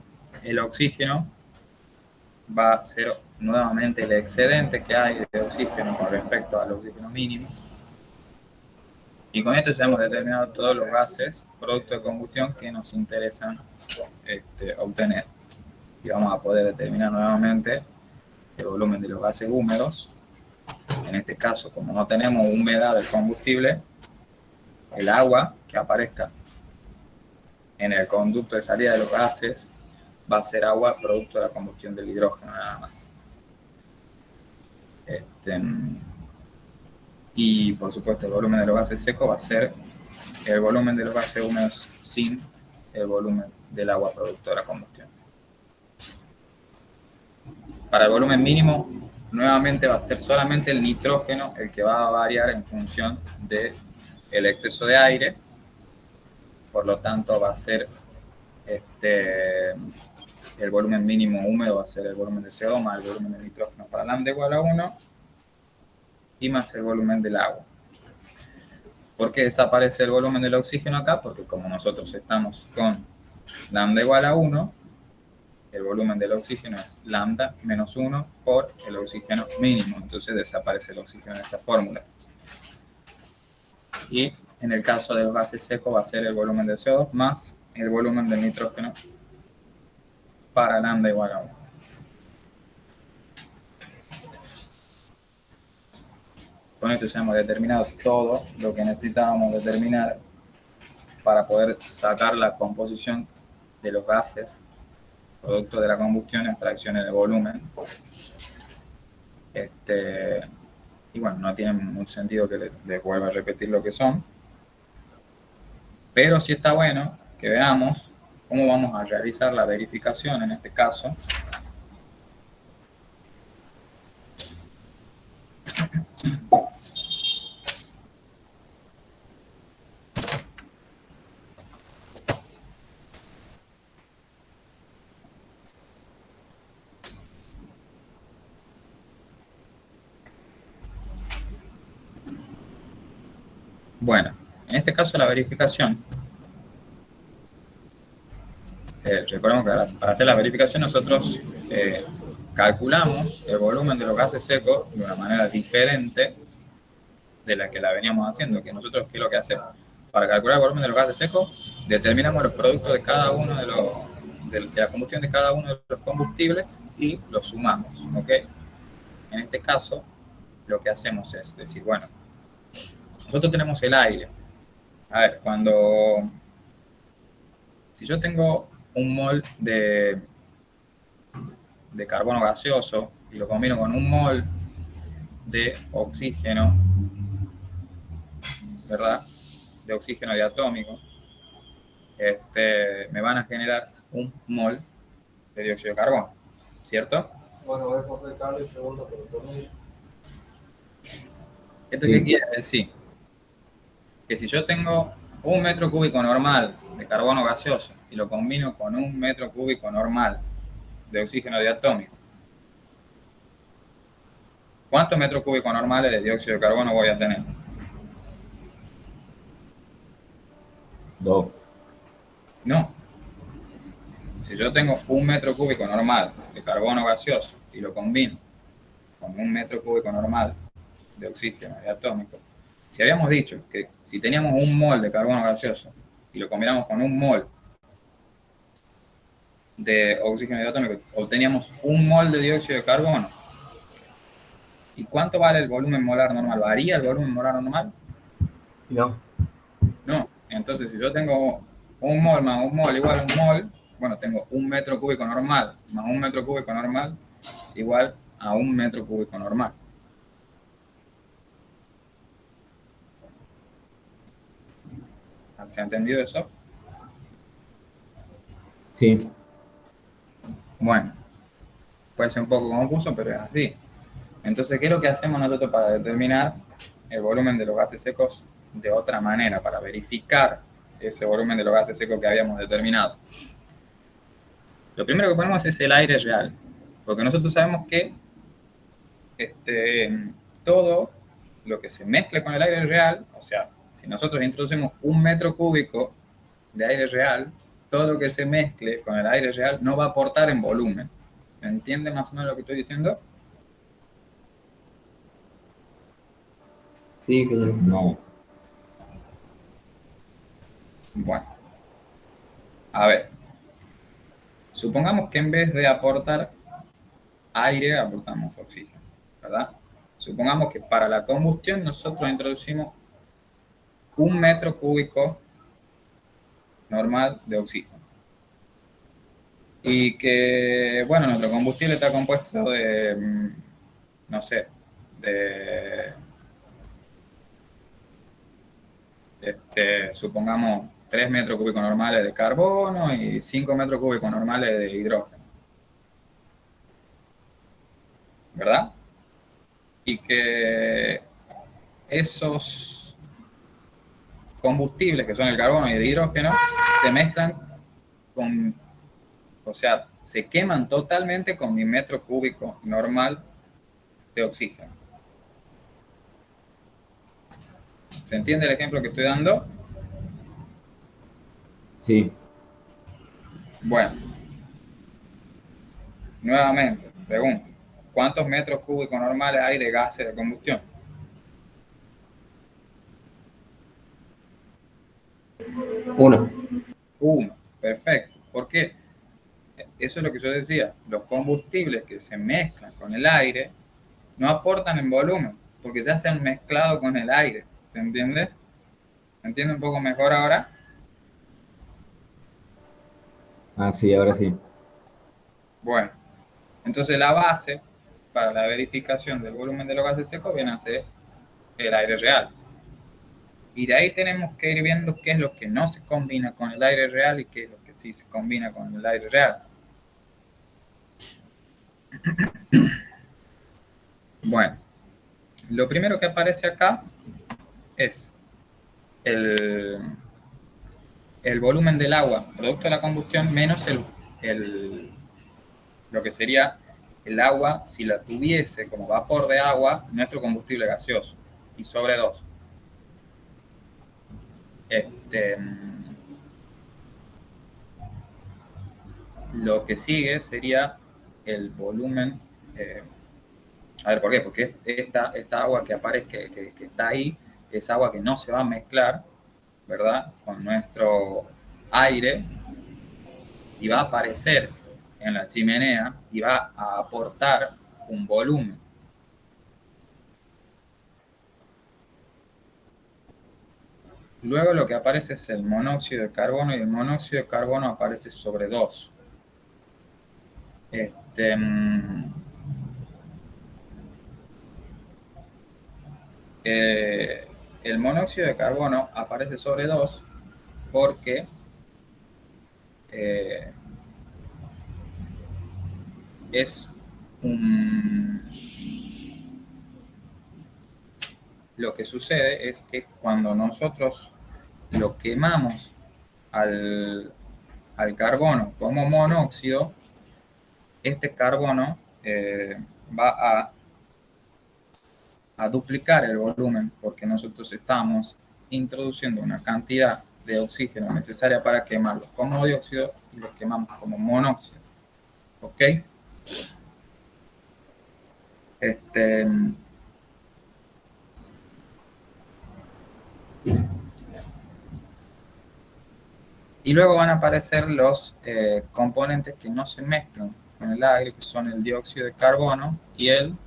oxígeno va a ser nuevamente el excedente que hay de oxígeno con respecto al oxígeno mínimo. Y con esto ya hemos determinado todos los gases producto de combustión que nos interesan obtener. Y vamos a poder determinar nuevamente el volumen de los gases húmedos. En este caso, como no tenemos humedad del combustible, el agua que aparezca en el conducto de salida de los gases va a ser agua producto de la combustión del hidrógeno nada más. Y por supuesto el volumen de los gases secos va a ser el volumen de los gases húmedos sin el volumen del agua producto de la combustión. Para el volumen mínimo, nuevamente va a ser solamente el nitrógeno el que va a variar en función del exceso de aire. Por lo tanto, va a ser el volumen mínimo húmedo, va a ser el volumen de CO más el volumen de nitrógeno para lambda igual a 1 y más el volumen del agua. ¿Por qué desaparece el volumen del oxígeno acá? Porque como nosotros estamos con lambda igual a 1, el volumen del oxígeno es lambda menos 1 por el oxígeno mínimo. Entonces desaparece el oxígeno en esta fórmula. Y en el caso de los gases secos va a ser el volumen de CO2 más el volumen del nitrógeno para lambda igual a 1. Con esto ya hemos determinado todo lo que necesitábamos determinar para poder sacar la composición de los gases producto de la combustión en fracciones de volumen. Y bueno, no tiene mucho sentido que les vuelva a repetir lo que son, pero sí está bueno que veamos cómo vamos a realizar la verificación en este caso. Bueno, en este caso la verificación, recordemos que para hacer la verificación nosotros calculamos el volumen de los gases secos de una manera diferente de la que la veníamos haciendo, que nosotros, ¿qué es lo que hacemos? Para calcular el volumen de los gases secos, determinamos los productos de cada uno de la combustión de cada uno de los combustibles y los sumamos, ¿ok? En este caso, lo que hacemos es decir, bueno, nosotros tenemos el aire. A ver, si yo tengo un mol de carbono gaseoso y lo combino con un mol de oxígeno, ¿verdad? De oxígeno diatómico, me van a generar un mol de dióxido de carbono, ¿cierto? Bueno, voy a coger el cable y segundo, pero todo. ¿Esto Sí. qué quiere decir? Que si yo tengo un metro cúbico normal de carbono gaseoso y lo combino con un metro cúbico normal de oxígeno diatómico, ¿cuántos metros cúbicos normales de dióxido de carbono voy a tener? 2. No. Si yo tengo un metro cúbico normal de carbono gaseoso y lo combino con un metro cúbico normal de oxígeno diatómico, si habíamos dicho que si teníamos un mol de carbono gaseoso y lo combinamos con un mol de oxígeno diatómico, obteníamos un mol de dióxido de carbono. ¿Y cuánto vale el volumen molar normal? ¿Varía el volumen molar normal? No. No. Entonces, si yo tengo un mol más un mol igual a un mol, bueno, tengo un metro cúbico normal más un metro cúbico normal igual a un metro cúbico normal. ¿Se ha entendido eso? Sí. Bueno, puede ser un poco confuso, pero es así. Entonces, ¿qué es lo que hacemos nosotros para determinar el volumen de los gases secos de otra manera, para verificar ese volumen de los gases secos que habíamos determinado? Lo primero que ponemos es el aire real, porque nosotros sabemos que todo lo que se mezcle con el aire real, o sea, si nosotros introducimos un metro cúbico de aire real, todo lo que se mezcle con el aire real no va a aportar en volumen. ¿Me entiende más o menos lo que estoy diciendo? Sí, claro. No. Bueno, a ver, supongamos que en vez de aportar aire, aportamos oxígeno, ¿verdad? Supongamos que para la combustión nosotros introducimos un metro cúbico normal de oxígeno. Y que, bueno, nuestro combustible está compuesto de, no sé, supongamos 3 metros cúbicos normales de carbono y 5 metros cúbicos normales de hidrógeno. ¿Verdad? Y que esos combustibles, que son el carbono y el hidrógeno, se mezclan con, o sea, se queman totalmente con mi metro cúbico normal de oxígeno. ¿Se entiende el ejemplo que estoy dando? Sí. Bueno, nuevamente, pregunto, ¿cuántos metros cúbicos normales hay de gases de combustión? 1. 1, perfecto. ¿Por qué? Eso es lo que yo decía, los combustibles que se mezclan con el aire no aportan en volumen, porque ya se han mezclado con el aire, ¿se entiende? ¿Se entiende un poco mejor ahora? Ah, sí, ahora sí. Bueno, entonces la base para la verificación del volumen de los gases secos viene a ser el aire real. Y de ahí tenemos que ir viendo qué es lo que no se combina con el aire real y qué es lo que sí se combina con el aire real. Bueno, lo primero que aparece acá es el volumen del agua producto de la combustión menos lo que sería el agua si la tuviese como vapor de agua nuestro combustible gaseoso y sobre 2. Lo que sigue sería el volumen. A ver, ¿por qué? Porque esta agua que aparece, que está ahí, es agua que no se va a mezclar, ¿verdad?, con nuestro aire y va a aparecer en la chimenea y va a aportar un volumen. Luego lo que aparece es el monóxido de carbono y el monóxido de carbono aparece sobre 2. El monóxido de carbono aparece sobre 2 porque es lo que sucede es que cuando nosotros lo quemamos al carbono como monóxido, este carbono va a duplicar el volumen porque nosotros estamos introduciendo una cantidad de oxígeno necesaria para quemarlo como dióxido y lo quemamos como monóxido. ¿Ok? Y luego van a aparecer los componentes que no se mezclan con el aire, que son el dióxido de carbono y el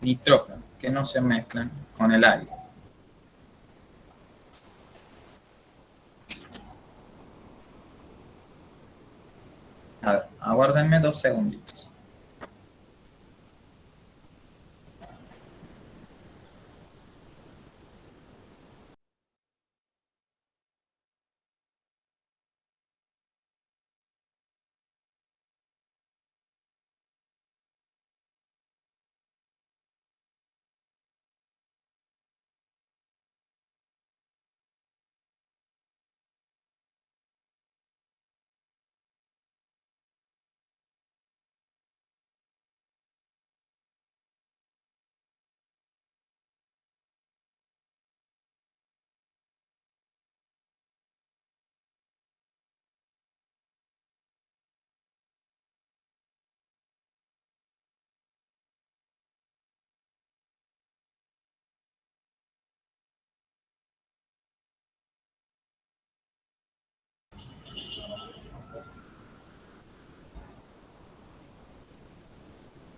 nitrógeno, que no se mezclan con el aire. A ver, aguárdenme 2 segunditos.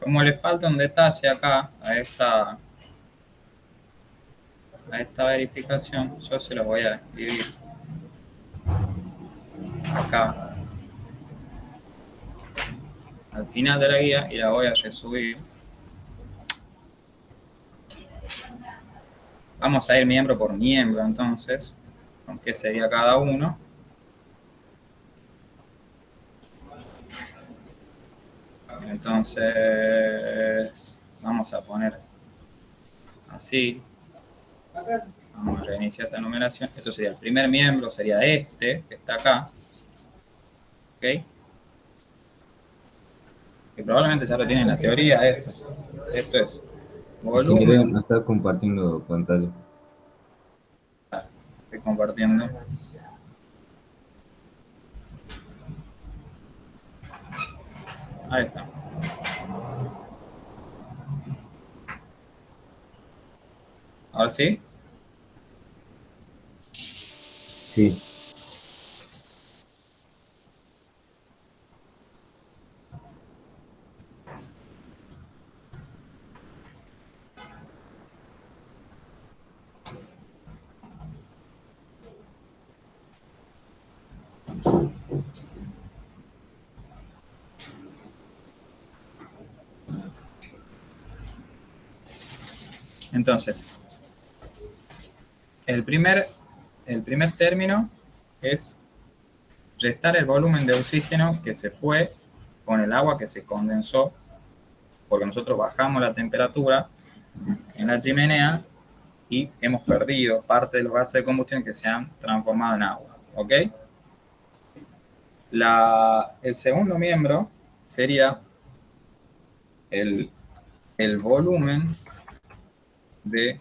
Como le falta un detalle acá a esta verificación, yo se los voy a escribir acá al final de la guía y la voy a resubir. Vamos a ir miembro por miembro entonces. con qué sería cada uno. Entonces, vamos a poner así. Vamos a reiniciar esta numeración. Esto sería el primer miembro, sería este, que está acá. ¿Ok? Que probablemente ya lo tienen en la teoría esto. Esto es Ingeniero, volumen. no está compartiendo pantalla. Estoy compartiendo. Ahí está. Ahora sí. Sí. Entonces, el primer término es restar el volumen de oxígeno que se fue con el agua que se condensó, porque nosotros bajamos la temperatura en la chimenea y hemos perdido parte de los gases de combustión que se han transformado en agua. ¿Ok? El segundo miembro sería el volumen de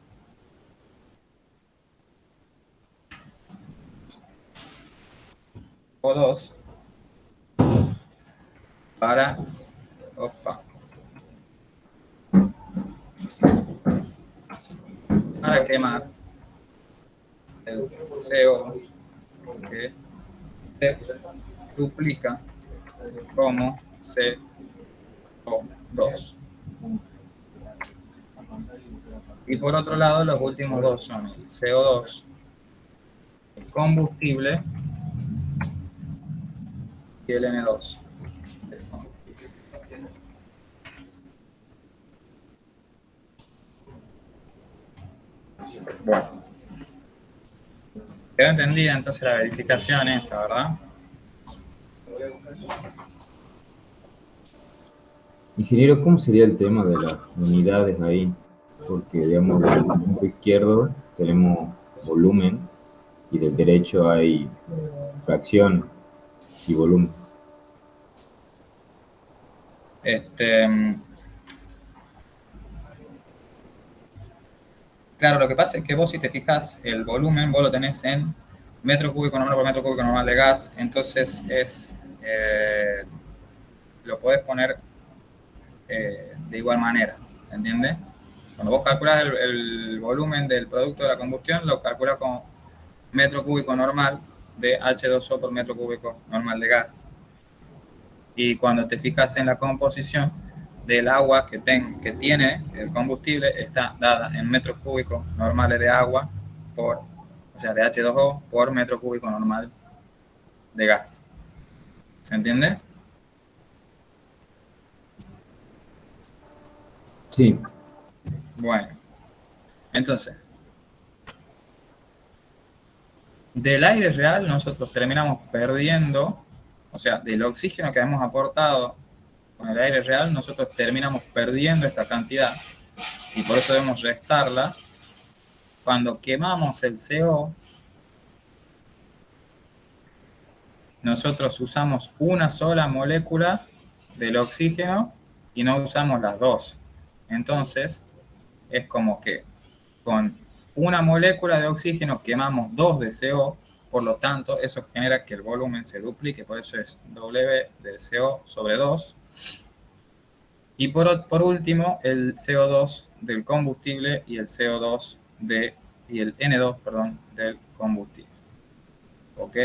O2 para... Opa. ¿Para qué más? El CO que se duplica como CO2. Y por otro lado, los últimos dos son el CO2, el combustible y el N2. Bueno, quedó entendida entonces la verificación esa, ¿verdad? Ingeniero, ¿cómo sería el tema de las unidades ahí? Porque, digamos, del lado izquierdo tenemos volumen y del derecho hay fracción y volumen. Claro, lo que pasa es que vos, si te fijas, el volumen vos lo tenés en metro cúbico normal por metro cúbico normal de gas, entonces lo podés poner de igual manera, ¿se entiende? Cuando vos calculás el volumen del producto de la combustión, lo calculás como metro cúbico normal de H2O por metro cúbico normal de gas. Y cuando te fijas en la composición del agua que tiene el combustible, está dada en metros cúbicos normales de agua o sea, de H2O por metro cúbico normal de gas. ¿Se entiende? Sí. Bueno, entonces, del aire real nosotros terminamos perdiendo, o sea, del oxígeno que hemos aportado con el aire real, nosotros terminamos perdiendo esta cantidad y por eso debemos restarla. Cuando quemamos el CO, nosotros usamos una sola molécula del oxígeno y no usamos las dos. Entonces, es como que con una molécula de oxígeno quemamos dos de CO, por lo tanto, eso genera que el volumen se duplique, por eso es W de CO sobre 2. Y por último, el CO2 del combustible y el CO2 y el N2, perdón, del combustible. ¿Ok?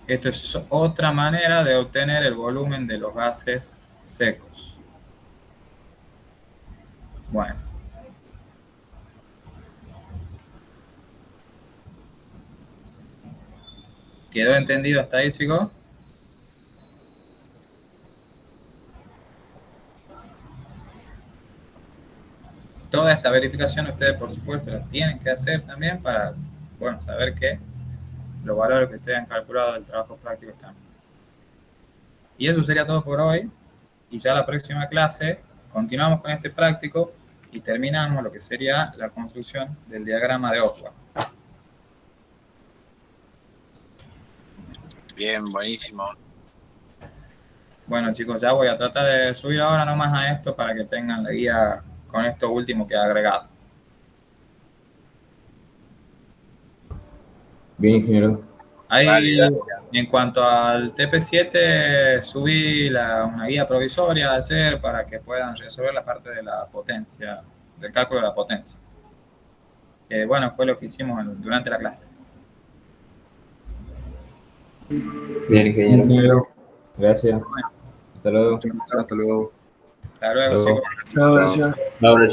Esto es otra manera de obtener el volumen de los gases secos. Bueno. ¿Quedó entendido hasta ahí, chicos? Toda esta verificación ustedes, por supuesto, la tienen que hacer también para bueno, saber que los valores que ustedes han calculado del trabajo práctico están. Y eso sería todo por hoy. Y ya la próxima clase continuamos con este práctico y terminamos lo que sería la construcción del diagrama de Oswald. Bien, buenísimo. Bueno, chicos, ya voy a tratar de subir ahora nomás a esto para que tengan la guía con esto último que he agregado. Bien, ingeniero. Ahí, Vale, en cuanto al TP7, subí una guía provisoria de hacer para que puedan resolver la parte de la potencia, del cálculo de la potencia. Que bueno, fue lo que hicimos durante la clase. Bien, ingeniero. Ingeniero, gracias. Hasta luego. Hasta luego. Hasta luego, Hasta luego. chicos. Chao, gracias. Ahora